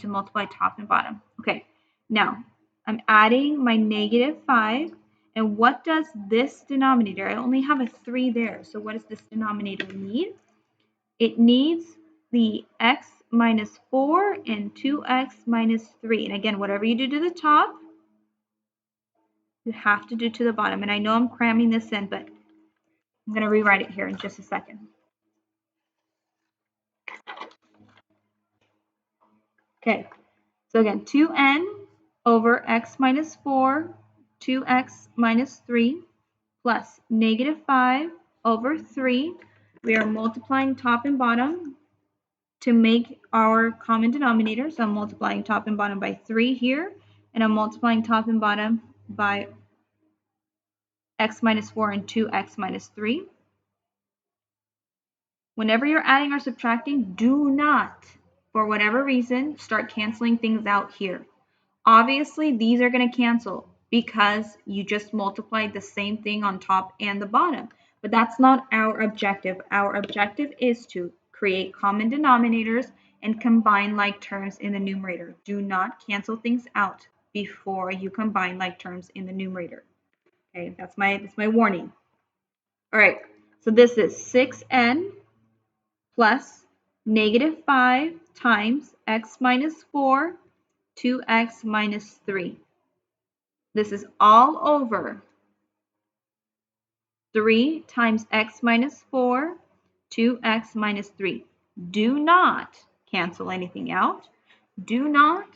to multiply top and bottom. Okay, now I'm adding my -5. And what does this denominator? I only have a 3 there. So what does this denominator need? It needs the x minus 4 and 2x minus 3. And again, whatever you do to the top, you have to do to the bottom. And I know I'm cramming this in, but I'm going to rewrite it here in just a second. Okay, so again, 2n over x minus 4, 2x minus 3, plus -5 over 3. We are multiplying top and bottom to make our common denominator. So I'm multiplying top and bottom by 3 here, and I'm multiplying top and bottom by x minus 4 and 2x minus 3. Whenever you're adding or subtracting, do not, for whatever reason, start canceling things out here. Obviously, these are going to cancel because you just multiplied the same thing on top and the bottom. But that's not our objective. Our objective is to create common denominators and combine like terms in the numerator. Do not cancel things out before you combine like terms in the numerator. Okay, that's my warning. All right, so this is 6n plus -5 times x minus 4, 2x minus 3. This is all over 3 times x minus 4, 2x minus 3. Do not cancel anything out. Do not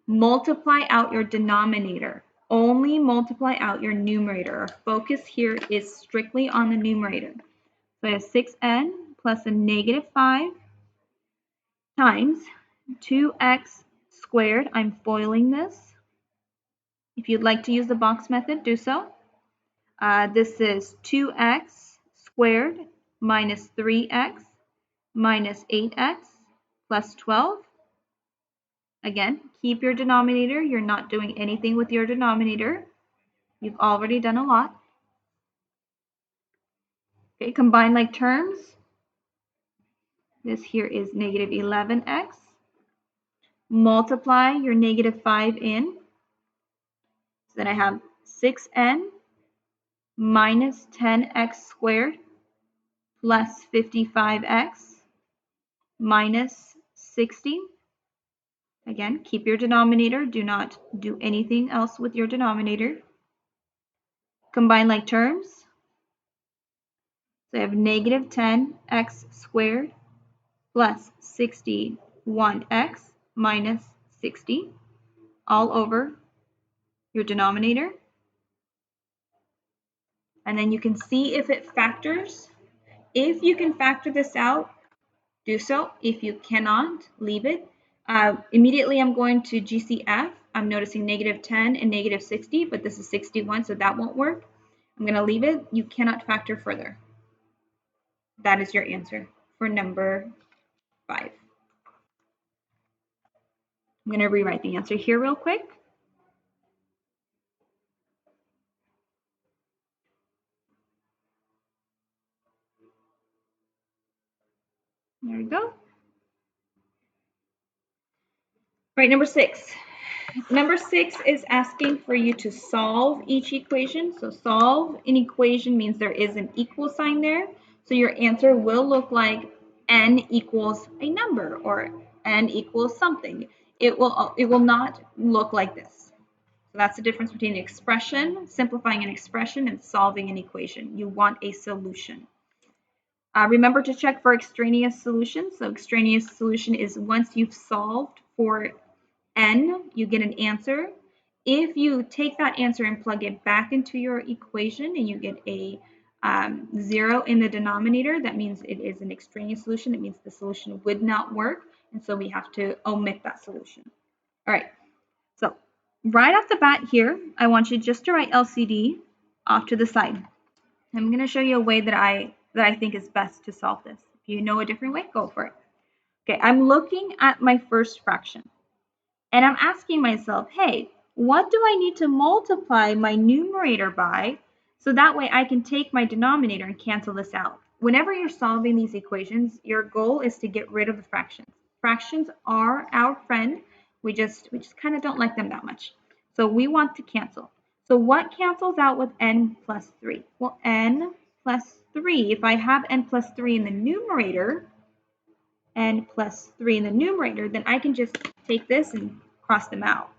multiply out your denominator. Only multiply out your numerator. Our focus here is strictly on the numerator. So I have 6n plus a -5 times 2x squared. I'm foiling this. If you'd like to use the box method, do so. This is 2x squared minus 3x minus 8x plus 12. Again, keep your denominator. You're not doing anything with your denominator. You've already done a lot. Okay, combine like terms. This here is -11x. Multiply your -5 in. So then I have 6n minus 10x squared plus 55x minus 60. Again, keep your denominator. Do not do anything else with your denominator. Combine like terms. So I have -10x squared plus 61x minus 60 all over your denominator. And then you can see if it factors. If you can factor this out, do so. If you cannot, leave it. Immediately I'm going to GCF. I'm noticing -10 and -60, but this is 61, so that won't work. I'm going to leave it. You cannot factor further. That is your answer for number 5. I'm going to rewrite the answer here real quick. There we go. Right, number 6. Number 6 is asking for you to solve each equation. So solve an equation means there is an equal sign there. So your answer will look like n equals a number or n equals something. It will not look like this. So that's the difference between an expression, simplifying an expression, and solving an equation. You want a solution. Remember to check for extraneous solutions. So extraneous solution is once you've solved for n, you get an answer. If you take that answer and plug it back into your equation and you get a 0 in the denominator, that means it is an extraneous solution. It means the solution would not work, and so we have to omit that solution. All right, so right off the bat here, I want you just to write LCD off to the side. I'm going to show you a way that I think is best to solve this. If you know a different way, go for it. Okay, I'm looking at my first fraction. And I'm asking myself, hey, what do I need to multiply my numerator by so that way I can take my denominator and cancel this out? Whenever you're solving these equations, your goal is to get rid of the fractions. fractions are our friend. We just kind of don't like them that much. So we want to cancel. So what cancels out with n plus 3? Well, n plus 3, if I have n plus 3 in the numerator, n plus 3 in the numerator, then I can just take this and cross them out.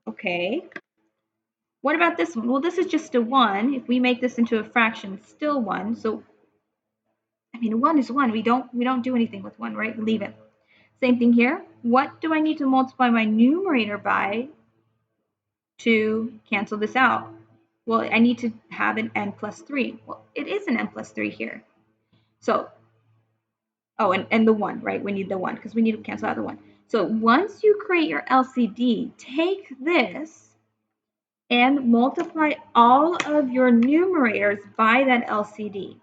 Okay. What about this one? Well, this is just a 1. If we make this into a fraction, it's still 1. So, I mean, 1 is 1. We don't do anything with 1, right? We leave it. Same thing here. What do I need to multiply my numerator by to cancel this out? Well, I need to have an n plus 3. Well, it is an n plus 3 here. So, oh, and the 1, right? We need the 1 because we need to cancel out the 1. So once you create your LCD, take this and multiply all of your numerators by that LCD.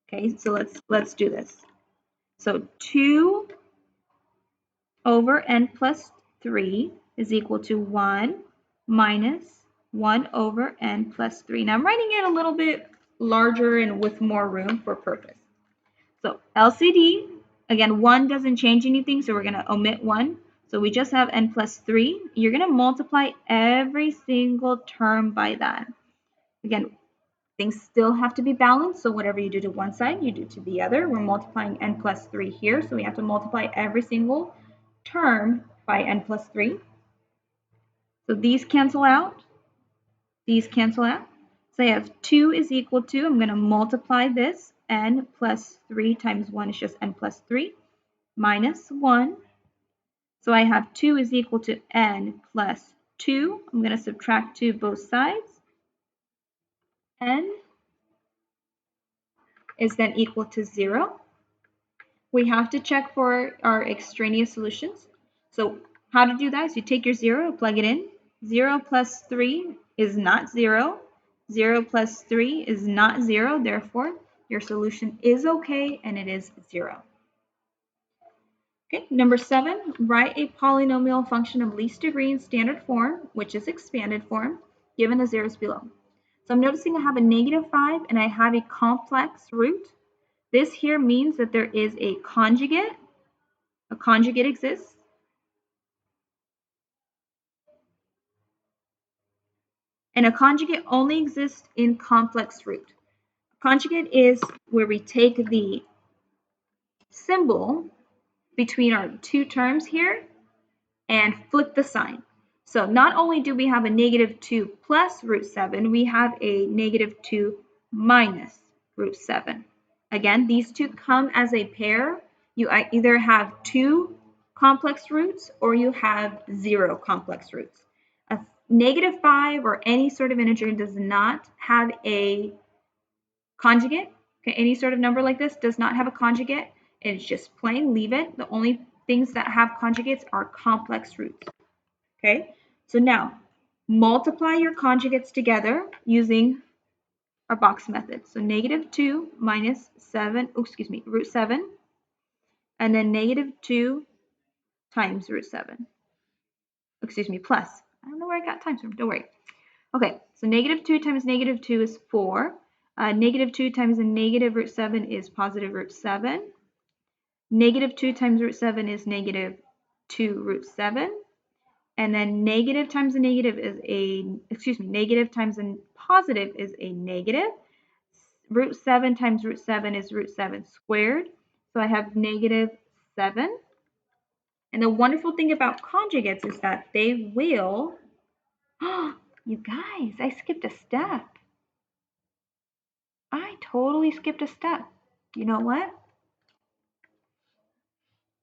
Okay, so let's do this. So 2 over n plus 3 is equal to 1 minus 1 over n plus 3. Now I'm writing it a little bit larger and with more room for purpose. So LCD, again, 1 doesn't change anything, so we're going to omit 1. So we just have n plus 3. You're going to multiply every single term by that. Again, things still have to be balanced, so whatever you do to one side, you do to the other. We're multiplying n plus 3 here, so we have to multiply every single term by n plus 3. So these cancel out. These cancel out. So I have 2 is equal to, I'm going to multiply this, n plus 3 times 1 is just n plus 3, minus 1. So I have 2 is equal to n plus 2. I'm going to subtract 2 both sides. N is then equal to 0. We have to check for our extraneous solutions. So how to do that is you take your 0, plug it in. 0 plus 3 is not 0. 0 plus 3 is not 0. Therefore, your solution is okay, and it is 0. Okay, number 7, write a polynomial function of least degree in standard form, which is expanded form, given the zeros below. So I'm noticing I have a -5 and I have a complex root. This here means that there is a conjugate. A conjugate exists. And a conjugate only exists in complex root. A conjugate is where we take the symbol between our two terms here and flip the sign. So not only do we have a -2 plus root 7, we have a -2 minus root 7. Again, these two come as a pair. You either have 2 complex roots or you have 0 complex roots. A -5 or any sort of integer does not have a conjugate. Okay, any sort of number like this does not have a conjugate. It's just plain, leave it. The only things that have conjugates are complex roots. Okay, so now multiply your conjugates together using our box method. So -2 minus 7, root 7, and then -2 times root 7. Plus. I don't know where I got times from, don't worry. Okay, so -2 times -2 is 4. -2 times the negative root 7 is positive root 7. -2 times root 7 is -2 root 7. And then negative times a negative is negative times a positive is a negative. Root 7 times root 7 is root 7 squared. So I have -7. And the wonderful thing about conjugates is that they will, you guys, I skipped a step. I totally skipped a step. You know what?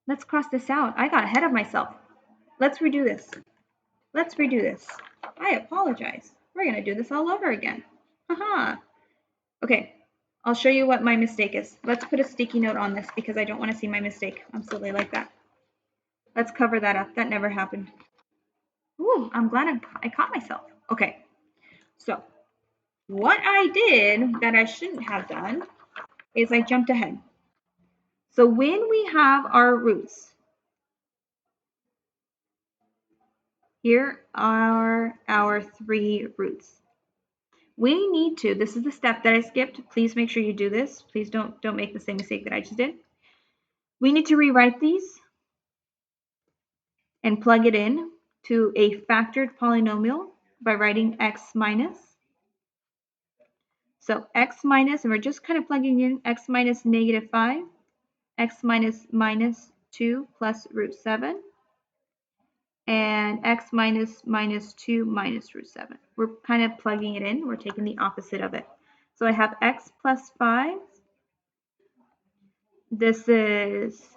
Let's cross this out. I got ahead of myself. Let's redo this. Let's redo this. I apologize. We're going to do this all over again. Haha. Okay, I'll show you what my mistake is. Let's put a sticky note on this because I don't want to see my mistake. I'm silly like that. Let's cover that up. That never happened. Ooh, I'm glad I caught myself. Okay, so what I did that I shouldn't have done is I jumped ahead. So when we have our roots, here are our 3 roots. We need to, this is the step that I skipped. Please make sure you do this. Please don't make the same mistake that I just did. We need to rewrite these and plug it in to a factored polynomial by writing x minus. So x minus, and we're just kind of plugging in x minus -5, x minus -2 plus root 7, and x minus -2 minus root 7. We're kind of plugging it in. We're taking the opposite of it. So I have x plus 5. This is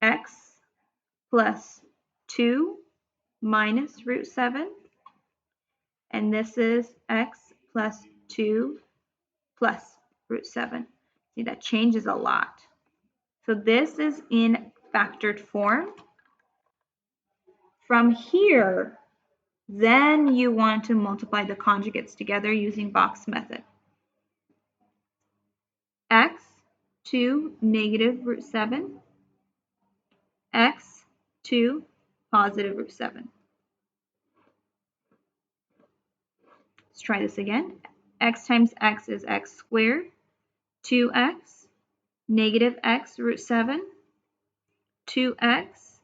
x plus 2 minus root 7. And this is x plus 2 plus root 7. See, that changes a lot. So this is in factored form. From here, then you want to multiply the conjugates together using box method. X to negative root 7, x to positive root 7. Let's try this again. X times x is x squared, 2x, negative x root 7, 2x,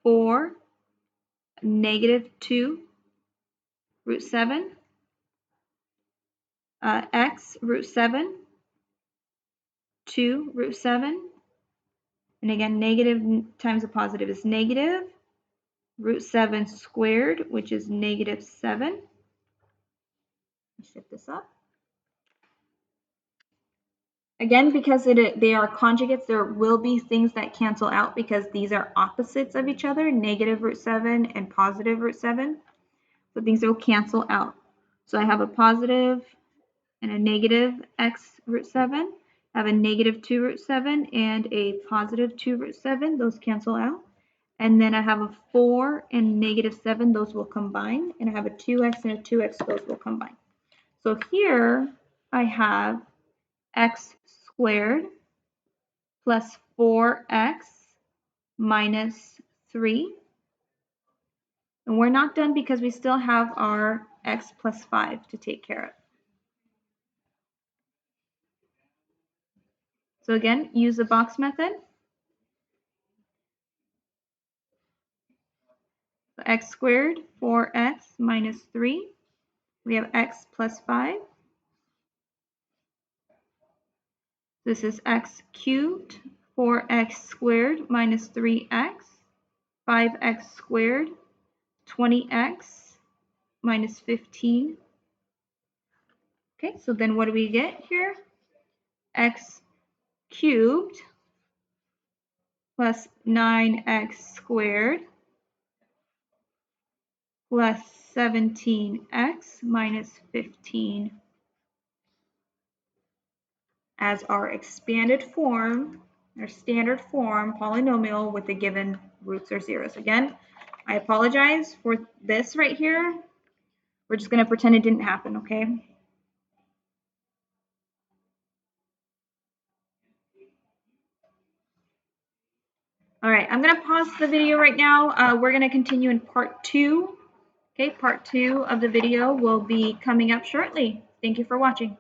4, negative 2 root 7, x root 7, 2 root 7, and again, negative times a positive is negative, root 7 squared, which is negative 7. Let's shift this up. Again, because they are conjugates, there will be things that cancel out because these are opposites of each other, negative root 7 and positive root 7. So things will cancel out. So I have a positive and a negative x root 7. I have a negative 2 root 7 and a positive 2 root 7. Those cancel out. And then I have a 4 and negative 7. Those will combine. And I have a 2x and a 2x. Those will combine. So here I have x squared plus 4x minus 3. And we're not done because we still have our x plus 5 to take care of. So again, use the box method. So x squared, 4x minus 3. We have x plus 5. This is x cubed, 4x squared minus 3x, 5x squared, 20x minus 15. Okay, so then what do we get here? X cubed plus 9x squared plus 17x minus 15 as our expanded form, our standard form polynomial with the given roots or zeros. Again, I apologize for this right here. We're just going to pretend it didn't happen, okay? All right, I'm going to pause the video right now. We're going to continue in part 2. Okay, part 2 of the video will be coming up shortly. Thank you for watching.